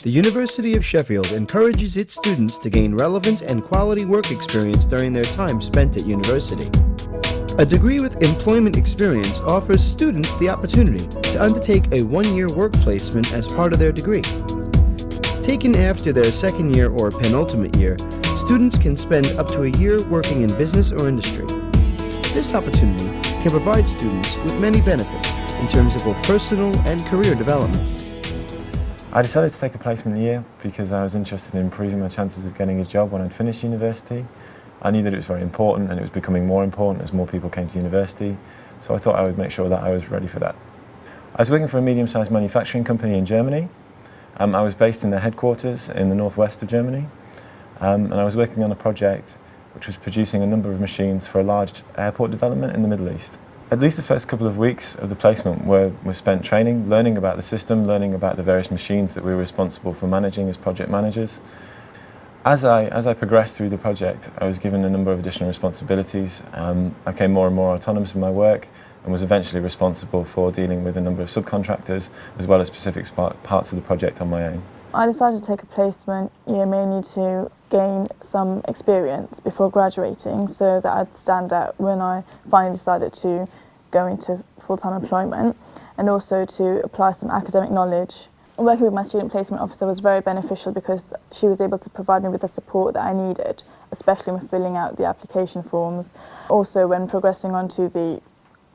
The University of Sheffield encourages its students to gain relevant and quality work experience during their time spent at university. A degree with employment experience offers students the opportunity to undertake a one-year work placement as part of their degree. Taken after their second year or penultimate year, students can spend up to a year working in business or industry. This opportunity can provide students with many benefits in terms of both personal and career development. I decided to take a placement year because I was interested in improving my chances of getting a job when I'd finished university. I knew that it was very important and it was becoming more important as more people came to university, so I thought I would make sure that I was ready for that. I was working for a medium-sized manufacturing company in Germany. I was based in their headquarters in the northwest of Germany, and I was working on a project which was producing a number of machines for a large airport development in the Middle East. At least the first couple of weeks of the placement were spent training, learning about the system, learning about the various machines that we were responsible for managing as project managers. As I progressed through the project, I was given a number of additional responsibilities. I became more and more autonomous in my work and was eventually responsible for dealing with a number of subcontractors as well as specific parts of the project on my own. I decided to take a placement year mainly to gain some experience before graduating so that I'd stand out when I finally decided to go into full-time employment, and also to apply some academic knowledge. Working with my student placement officer was very beneficial because she was able to provide me with the support that I needed, especially when filling out the application forms. Also, when progressing on to the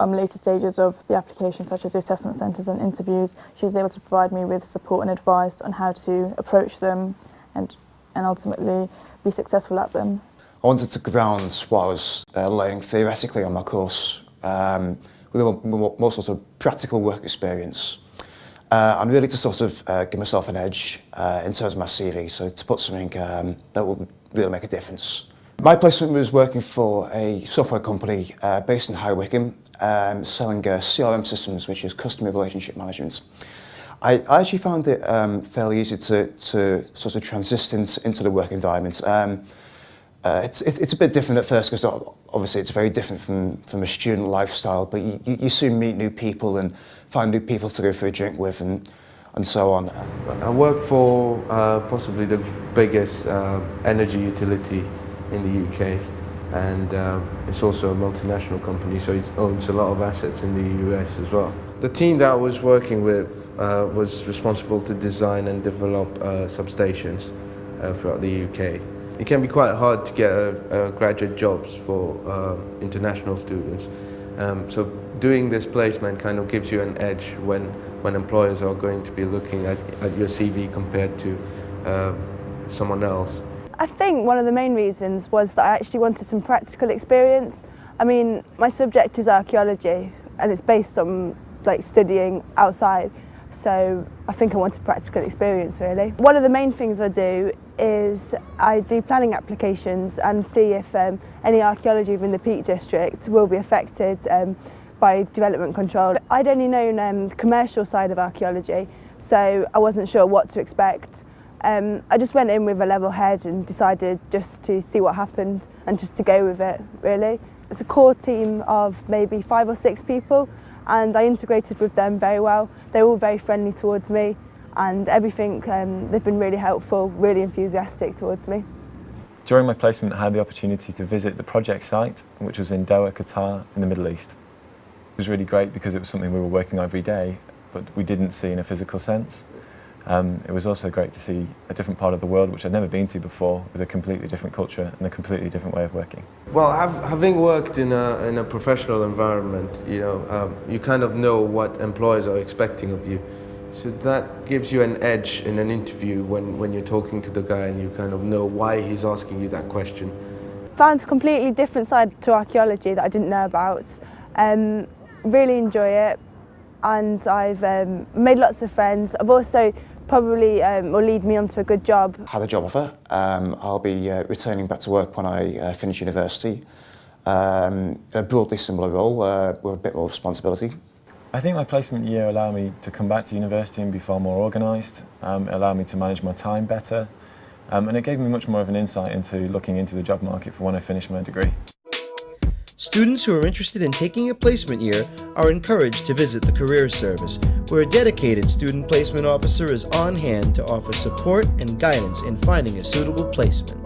later stages of the application, such as the assessment centres and interviews, she was able to provide me with support and advice on how to approach them and ultimately be successful at them. I wanted to ground what I was learning theoretically on my course with more sort of practical work experience. And really to sort of give myself an edge in terms of my CV, so to put something that will really make a difference. My placement was working for a software company based in High Wycombe, selling CRM systems, which is customer relationship management. I actually found it fairly easy to sort of transition into the work environment. It's a bit different at first because obviously it's very different from a student lifestyle, but you soon meet new people and find new people to go for a drink with and so on. I work for possibly the biggest energy utility in the UK, and it's also a multinational company, so it owns a lot of assets in the US as well. The team that I was working with was responsible to design and develop substations throughout the UK. It can be quite hard to get graduate jobs for international students, so doing this placement kind of gives you an edge when employers are going to be looking at your CV compared to someone else. I think one of the main reasons was that I actually wanted some practical experience. I mean, my subject is archaeology and it's based on studying outside, so I think I wanted practical experience really. One of the main things I do is I do planning applications and see if any archaeology within the Peak District will be affected by development control. I'd only known the commercial side of archaeology, so I wasn't sure what to expect. I just went in with a level head and decided just to see what happened and just to go with it, really. It's a core team of maybe 5 or 6 people, and I integrated with them very well. They're all very friendly towards me, and everything, they've been really helpful, really enthusiastic towards me. During my placement, I had the opportunity to visit the project site, which was in Doha, Qatar, in the Middle East. It was really great because it was something we were working on every day, but we didn't see in a physical sense. It was also great to see a different part of the world which I'd never been to before, with a completely different culture and a completely different way of working. Well, having worked in a professional environment, you kind of know what employers are expecting of you. So that gives you an edge in an interview when you're talking to the guy and you kind of know why he's asking you that question. Found a completely different side to archaeology that I didn't know about. Really enjoy it, and I've made lots of friends. I've also probably will lead me onto a good job. I had a job offer. I'll be returning back to work when I finish university. A broadly similar role with a bit more responsibility. I think my placement year allowed me to come back to university and be far more organised. It allowed me to manage my time better, and it gave me much more of an insight into looking into the job market for when I finished my degree. Students who are interested in taking a placement year are encouraged to visit the Careers Service, where a dedicated student placement officer is on hand to offer support and guidance in finding a suitable placement.